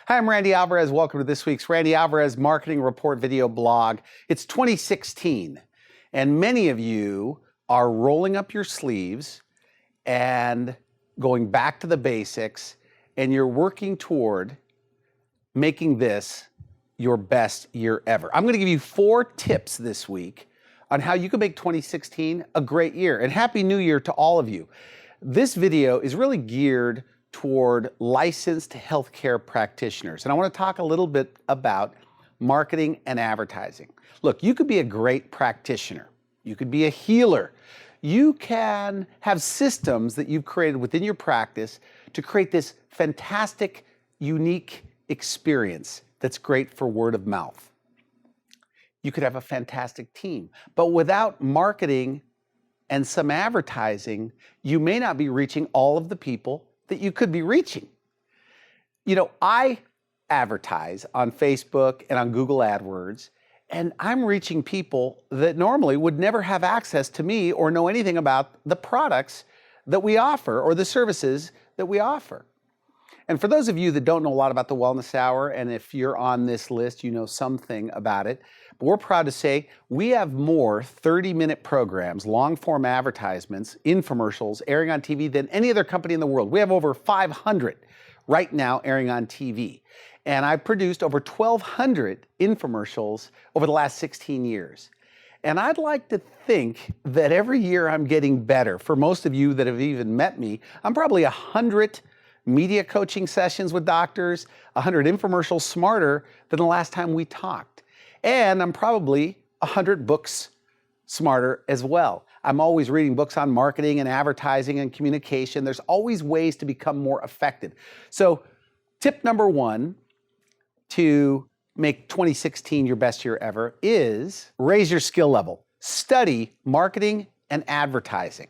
Hi, I'm Randy Alvarez. Welcome to this week's Randy Alvarez Marketing Report video blog. It's 2016, and many of you are rolling up your sleeves and going back to the basics, and you're working toward making this your best year ever. I'm going to give you 4 tips this week on how you can make 2016 a great year. And Happy New Year to all of you. This video is really geared toward licensed healthcare practitioners. And I want to talk a little bit about marketing and advertising. Look, you could be a great practitioner. You could be a healer. You can have systems that you've created within your practice to create this fantastic, unique experience that's great for word of mouth. You could have a fantastic team, but without marketing and some advertising, you may not be reaching all of the people that you could be reaching. You know, I advertise on Facebook and on Google AdWords, and I'm reaching people that normally would never have access to me or know anything about the products that we offer or the services that we offer. And for those of you that don't know a lot about the Wellness Hour, and if you're on this list, you know something about it, but we're proud to say we have more 30-minute programs, long-form advertisements, infomercials airing on TV than any other company in the world. We have over 500 right now airing on TV. And I've produced over 1,200 infomercials over the last 16 years. And I'd like to think that every year I'm getting better. For most of you that have even met me, I'm probably 100 media coaching sessions with doctors, 100 infomercials smarter than the last time we talked. And I'm probably 100 books smarter as well. I'm always reading books on marketing and advertising and communication. There's always ways to become more effective. So tip number 1 to make 2016 your best year ever is raise your skill level. Study marketing and advertising.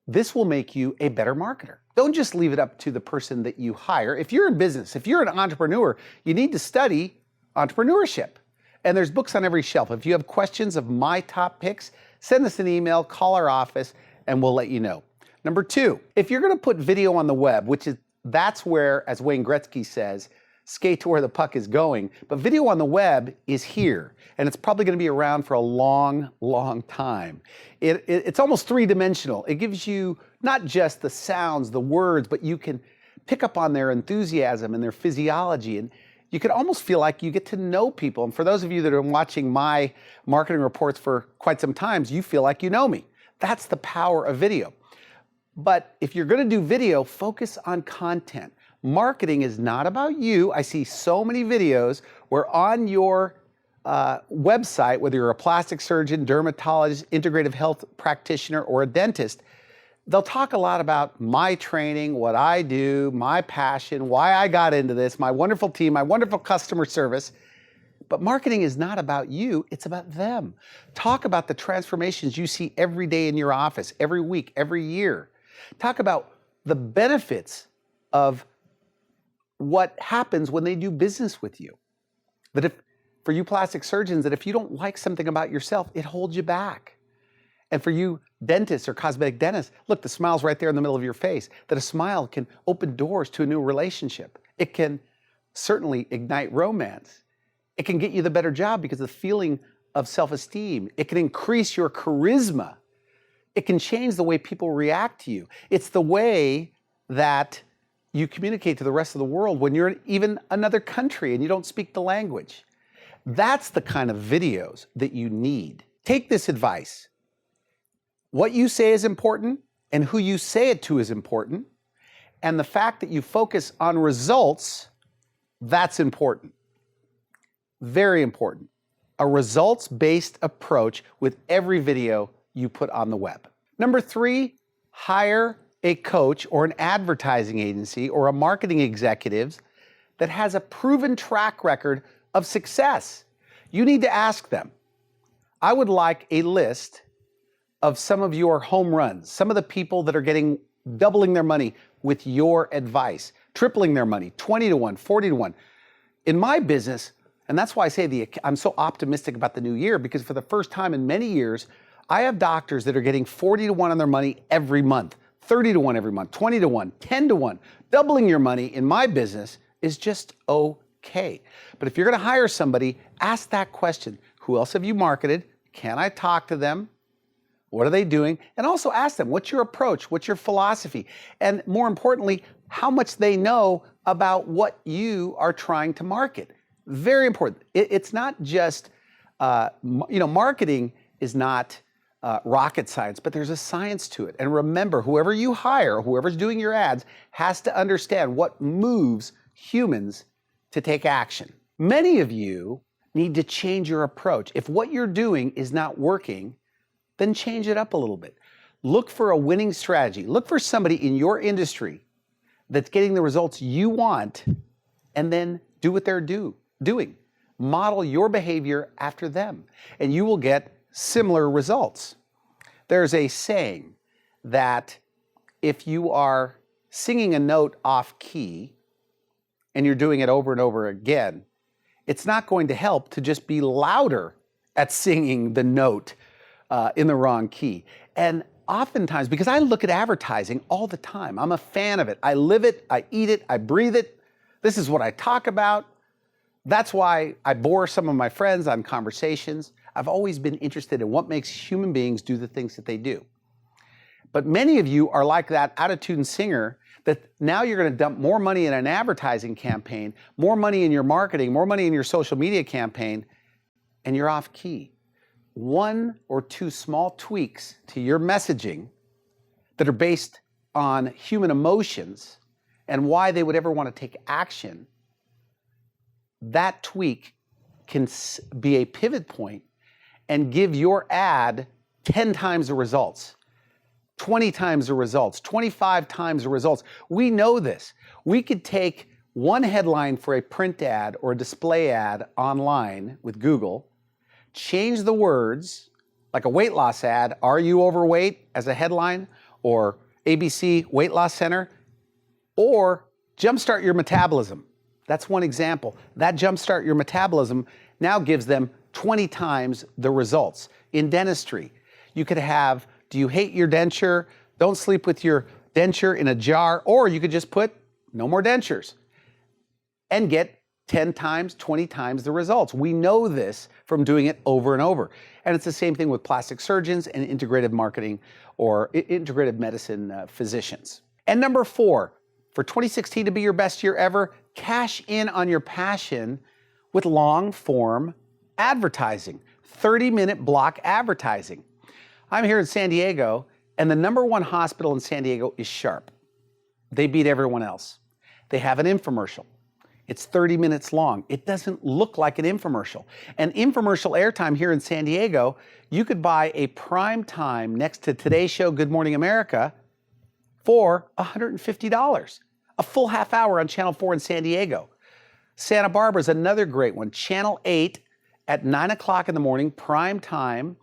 This will make you a better marketer. Don't just leave it up to the person that you hire. If you're in business, if you're an entrepreneur, you need to study entrepreneurship. And there's books on every shelf. If you have questions of my top picks, send us an email, call our office, and we'll let you know. Number 2, if you're gonna put video on the web, that's where, as Wayne Gretzky says, skate to where the puck is going. But video on the web is here, and it's probably gonna be around for a long, long time. It's almost 3-dimensional. It gives you not just the sounds, the words, but you can pick up on their enthusiasm and their physiology, and you can almost feel like you get to know people. And for those of you that are watching my marketing reports for quite some time, you feel like you know me. That's the power of video. But if you're gonna do video, focus on content. Marketing is not about you. I see so many videos where on your website, whether you're a plastic surgeon, dermatologist, integrative health practitioner, or a dentist, they'll talk a lot about my training, what I do, my passion, why I got into this, my wonderful team, my wonderful customer service. But marketing is not about you, it's about them. Talk about the transformations you see every day in your office, every week, every year. Talk about the benefits of what happens when they do business with you. That for you plastic surgeons, that if you don't like something about yourself, it holds you back. And for you dentists or cosmetic dentists, look, the smile's right there in the middle of your face, that a smile can open doors to a new relationship. It can certainly ignite romance. It can get you the better job because of the feeling of self-esteem. It can increase your charisma. It can change the way people react to you. It's the way that you communicate to the rest of the world when you're in even another country and you don't speak the language. That's the kind of videos that you need. Take this advice. What you say is important, and who you say it to is important, and the fact that you focus on results, that's important. Very important. A results-based approach with every video you put on the web. Number 3, hire a coach or an advertising agency or a marketing executive that has a proven track record of success. You need to ask them. I would like a list of some of your home runs, some of the people that are doubling their money with your advice, tripling their money, 20 to 1, 40 to 1. In my business, and that's why I say I'm so optimistic about the new year, because for the first time in many years, I have doctors that are getting 40 to 1 on their money every month, 30 to 1 every month, 20 to 1, 10 to 1. Doubling your money in my business is just okay. But if you're going to hire somebody, ask that question. Who else have you marketed? Can I talk to them? What are they doing? And also ask them, what's your approach? What's your philosophy? And more importantly, how much they know about what you are trying to market. Very important. It's not just, marketing is not rocket science, but there's a science to it. And remember, whoever you hire, whoever's doing your ads, has to understand what moves humans to take action. Many of you need to change your approach. If what you're doing is not working, then change it up a little bit. Look for a winning strategy. Look for somebody in your industry that's getting the results you want, and then do what they're doing. Model your behavior after them, and you will get similar results. There's a saying that if you are singing a note off key and you're doing it over and over again, it's not going to help to just be louder at singing the note in the wrong key. And oftentimes, because I look at advertising all the time, I'm a fan of it. I live it, I eat it, I breathe it. This is what I talk about. That's why I bore some of my friends on conversations. I've always been interested in what makes human beings do the things that they do. But many of you are like that out-of-tune singer that now you're going to dump more money in an advertising campaign, more money in your marketing, more money in your social media campaign, and you're off key. One or two small tweaks to your messaging that are based on human emotions and why they would ever want to take action, that tweak can be a pivot point and give your ad 10 times the results, 20 times the results, 25 times the results. We know this. We could take one headline for a print ad or a display ad online with Google, change the words, like a weight loss ad, "Are you overweight?" as a headline, or ABC Weight Loss Center, or "Jumpstart your metabolism." That's one example. That "Jumpstart your metabolism" now gives them 20 times the results. In dentistry, you could have, "Do you hate your denture? Don't sleep with your denture in a jar," or you could just put "No more dentures," and get 10 times, 20 times the results. We know this from doing it over and over. And it's the same thing with plastic surgeons and integrative marketing or integrative medicine physicians. And number 4, for 2016 to be your best year ever, cash in on your passion with long form advertising, 30-minute block advertising. I'm here in San Diego, and the #1 hospital in San Diego is Sharp. They beat everyone else. They have an infomercial. It's 30 minutes long. It doesn't look like an infomercial. And infomercial airtime here in San Diego, you could buy a prime time next to Today's Show, Good Morning America, for $150. A full half hour on Channel 4 in San Diego. Santa Barbara is another great one. Channel 8 at 9 o'clock in the morning, prime time.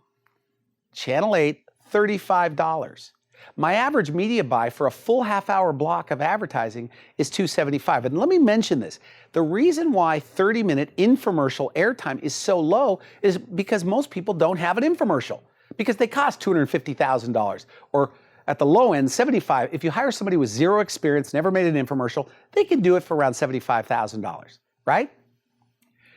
Channel 8, $35. My average media buy for a full half-hour block of advertising is $275. And let me mention this. The reason why 30-minute infomercial airtime is so low is because most people don't have an infomercial, because they cost $250,000, or at the low end, $75,000. If you hire somebody with zero experience, never made an infomercial, they can do it for around $75,000, right?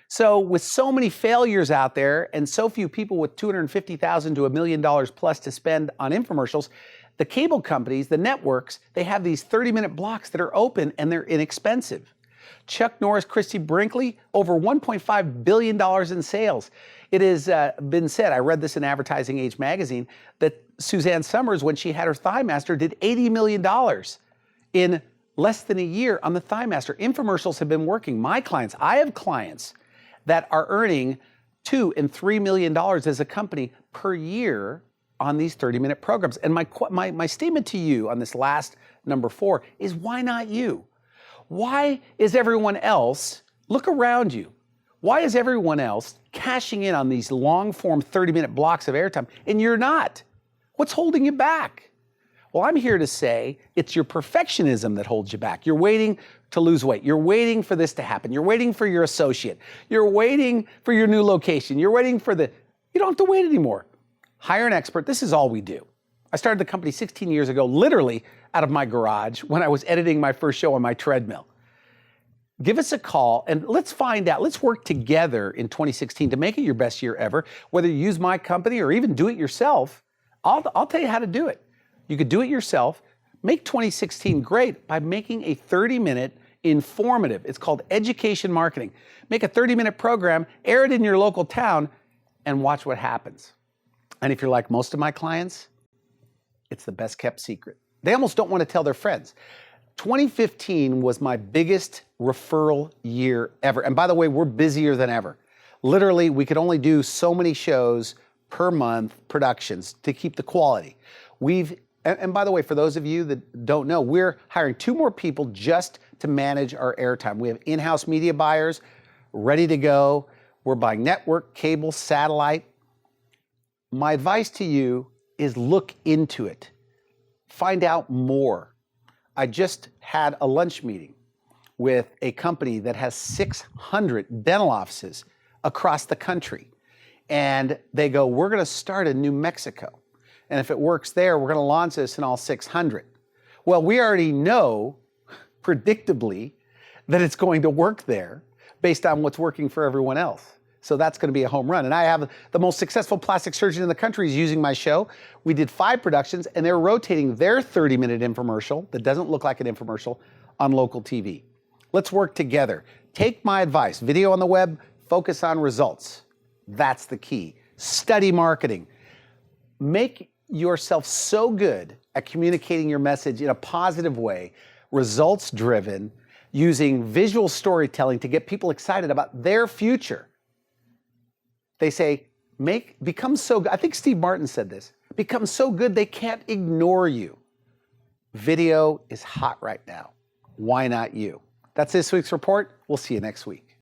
So with so many failures out there and so few people with $250,000 to $1 million plus to spend on infomercials, the cable companies, the networks, they have these 30-minute blocks that are open and they're inexpensive. Chuck Norris, Christy Brinkley, over $1.5 billion in sales. It has been said, I read this in Advertising Age magazine, that Suzanne Summers, when she had her ThighMaster, did $80 million in less than a year on the ThighMaster. Infomercials have been working. My clients, I have clients that are earning $2 and $3 million as a company per year on these 30-minute programs. And my statement to you on this last number 4 is, why not you? Why is everyone else, look around you, why is everyone else cashing in on these long-form 30-minute blocks of airtime and you're not? What's holding you back? Well, I'm here to say it's your perfectionism that holds you back. You're waiting to lose weight. You're waiting for this to happen. You're waiting for your associate. You're waiting for your new location. You're waiting for you don't have to wait anymore. Hire an expert. This is all we do. I started the company 16 years ago, literally out of my garage when I was editing my first show on my treadmill. Give us a call and let's find out. Let's work together in 2016 to make it your best year ever. Whether you use my company or even do it yourself, I'll tell you how to do it. You could do it yourself. Make 2016 great by making a 30-minute informative. It's called education marketing. Make a 30-minute program, air it in your local town, and watch what happens. And if you're like most of my clients, it's the best kept secret. They almost don't want to tell their friends. 2015 was my biggest referral year ever. And by the way, we're busier than ever. Literally, we could only do so many shows per month, productions, to keep the quality. And by the way, for those of you that don't know, we're hiring 2 more people just to manage our airtime. We have in-house media buyers ready to go. We're buying network, cable, satellite. My advice to you is look into it. Find out more. I just had a lunch meeting with a company that has 600 dental offices across the country. And they go, we're going to start in New Mexico. And if it works there, we're going to launch this in all 600. Well, we already know, predictably, that it's going to work there based on what's working for everyone else. So that's going to be a home run. And I have the most successful plastic surgeon in the country is using my show. We did 5 productions, and they're rotating their 30-minute infomercial that doesn't look like an infomercial on local TV. Let's work together. Take my advice. Video on the web, focus on results. That's the key. Study marketing. Make yourself so good at communicating your message in a positive way, results-driven, using visual storytelling to get people excited about their future. They say, become so good. I think Steve Martin said this. Become so good they can't ignore you. Video is hot right now. Why not you? That's this week's report. We'll see you next week.